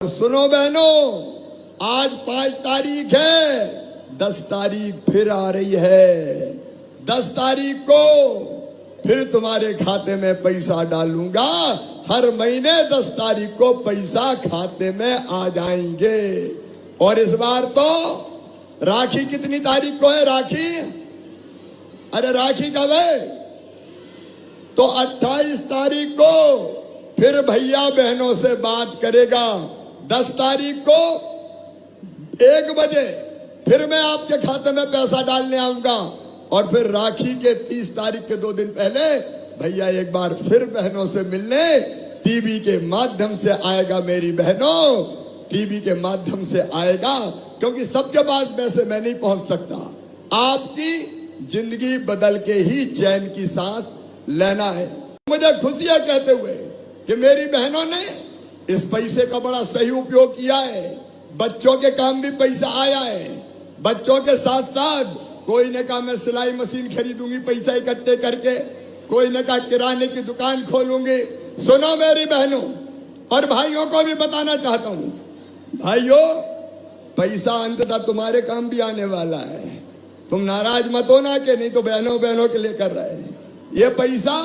सुनो बहनों, आज 5 तारीख है, 10 तारीख फिर आ रही है। 10 तारीख को फिर तुम्हारे खाते में पैसा डालूंगा। हर महीने 10 तारीख को पैसा खाते में आ जाएंगे। और इस बार तो राखी कितनी तारीख को है? राखी, अरे राखी कब है? तो 28 तारीख को फिर भैया बहनों से बात करेगा। 10 तारीख को 1 बजे फिर मैं आपके खाते में पैसा डालने आऊंगा। और फिर राखी के 30 तारीख के 2 दिन पहले भैया एक बार फिर बहनों से मिलने टीवी के माध्यम से आएगा। मेरी बहनों, टीवी के माध्यम से आएगा, क्योंकि सबके पास वैसे मैं नहीं पहुंच सकता। आपकी जिंदगी बदल के ही चैन की सांस लेना है। मुझे खुशियां कहते हुए कि मेरी बहनों ने इस पैसे का बड़ा सही उपयोग किया है। बच्चों के काम भी पैसा आया है। बच्चों के साथ साथ कोई ने कहा मैं सिलाई मशीन खरीदूंगी पैसा इकट्ठे करके, कोई ने कहा किराने की दुकान खोलूंगी। सुनो मेरी बहनों और भाइयों को भी बताना चाहता हूं, भाइयों पैसा अंततः तुम्हारे काम भी आने वाला है। तुम नाराज मत होना कि नहीं तो बहनों बहनों के लिए कर रहे हैं। ये पैसा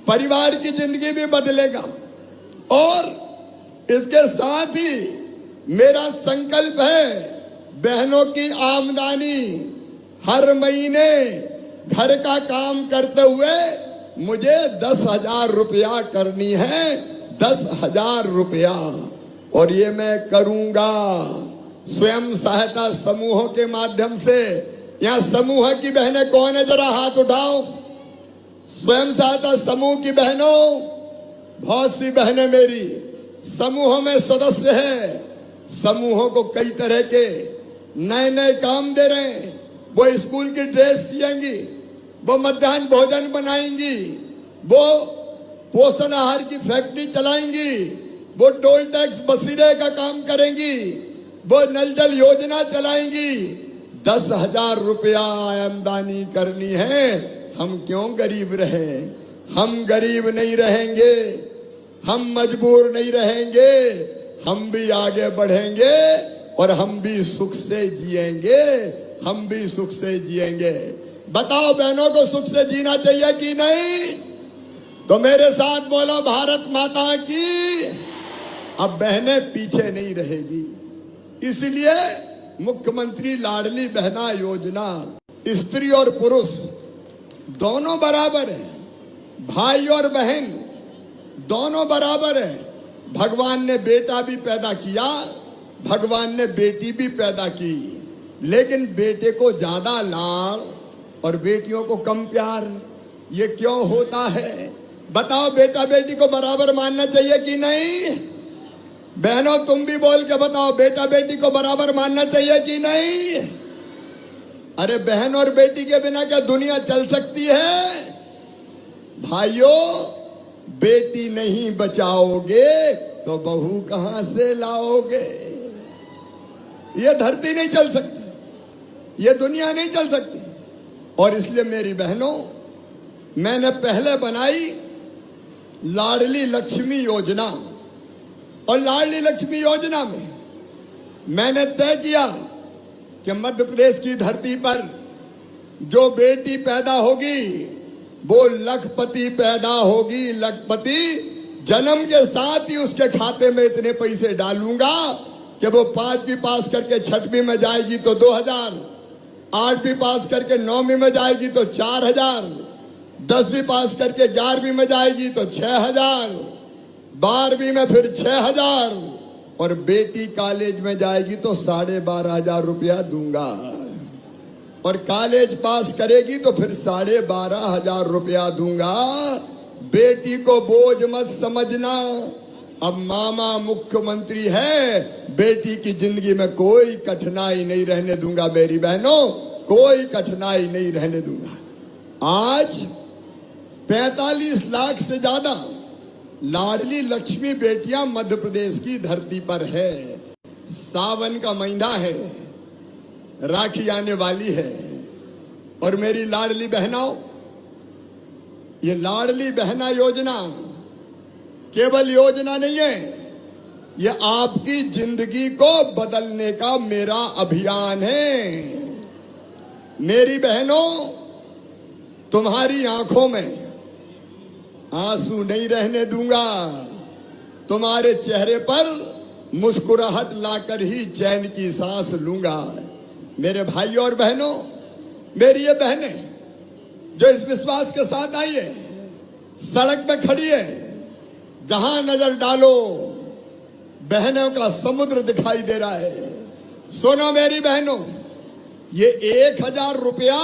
परिवार की जिंदगी भी बदलेगा। और इसके साथ ही मेरा संकल्प है, बहनों की आमदनी हर महीने घर का काम करते हुए मुझे 10,000 रुपया करनी है। 10,000 रुपया। और ये मैं करूंगा स्वयं सहायता समूहों के माध्यम से। यहाँ समूह की बहनें कौन है? जरा हाथ उठाओ। स्वयं सहायता समूह की बहनों, बहुत सी बहनें मेरी समूहों में सदस्य है। समूहों को कई तरह के नए नए काम दे रहे हैं। वो स्कूल की ड्रेस सिएंगी, वो मध्याह्न भोजन बनाएंगी, वो पोषण आहार की फैक्ट्री चलाएंगी, वो टोल टैक्स बसीरे का काम करेंगी, वो नल जल योजना चलाएंगी। 10,000 रुपया आमदनी करनी है। हम क्यों गरीब रहे? हम गरीब नहीं रहेंगे, हम मजबूर नहीं रहेंगे, हम भी आगे बढ़ेंगे और हम भी सुख से जिएंगे। हम भी सुख से जिएंगे। बताओ बहनों को सुख से जीना चाहिए कि नहीं? तो मेरे साथ बोलो भारत माता की। अब बहनें पीछे नहीं रहेगी, इसलिए मुख्यमंत्री लाडली बहना योजना स्त्री और पुरुष दोनों बराबर है, भाई और बहन दोनों बराबर है। भगवान ने बेटा भी पैदा किया, भगवान ने बेटी भी पैदा की, लेकिन बेटे को ज्यादा लाड़ और बेटियों को कम प्यार। ये क्यों होता है? बताओ, बेटा बेटी को बराबर मानना चाहिए कि नहीं? बहनों तुम भी बोल के बताओ, बेटा बेटी को बराबर मानना चाहिए कि नहीं? अरे बहन और बेटी के बिना क्या दुनिया चल सकती है? भाइयों, बेटी नहीं बचाओगे तो बहू कहां से लाओगे? ये धरती नहीं चल सकती, ये दुनिया नहीं चल सकती। और इसलिए मेरी बहनों, मैंने पहले बनाई लाडली लक्ष्मी योजना। और लाडली लक्ष्मी योजना में मैंने तय किया कि मध्य प्रदेश की धरती पर जो बेटी पैदा होगी वो लखपति पैदा होगी। लखपति जन्म के साथ ही उसके खाते में इतने पैसे डालूंगा कि वो 5वीं पास करके 6वीं में जाएगी तो 2,000, 8वीं पास करके 9वीं में जाएगी तो 4,000, 10वीं पास करके 11वीं में जाएगी तो 6,000, 12वीं में फिर 6,000 और बेटी कॉलेज में जाएगी तो 12,500 रुपया दूंगा। और कॉलेज पास करेगी तो फिर 12,500 रुपया दूंगा। बेटी को बोझ मत समझना। अब मामा मुख्यमंत्री है, बेटी की जिंदगी में कोई कठिनाई नहीं रहने दूंगा। मेरी बहनों, कोई कठिनाई नहीं रहने दूंगा। आज 45 लाख से ज्यादा लाडली लक्ष्मी बेटियां मध्य प्रदेश की धरती पर है। सावन का महीना है, राखी आने वाली है। और मेरी लाडली बहनों, ये लाडली बहना योजना केवल योजना नहीं है, ये आपकी जिंदगी को बदलने का मेरा अभियान है। मेरी बहनों, तुम्हारी आंखों में आंसू नहीं रहने दूंगा। तुम्हारे चेहरे पर मुस्कुराहट लाकर ही चैन की सांस लूंगा। मेरे भाइयों और बहनों, मेरी ये बहनें जो इस विश्वास के साथ आई है, सड़क पे खड़ी है, जहां नजर डालो बहनों का समुद्र दिखाई दे रहा है। सुनो मेरी बहनों, ये 1000 रुपया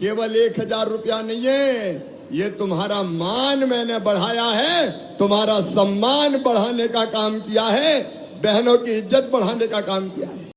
केवल 1000 रुपया नहीं है, ये तुम्हारा मान मैंने बढ़ाया है, तुम्हारा सम्मान बढ़ाने का काम किया है, बहनों की इज्जत बढ़ाने का काम किया है।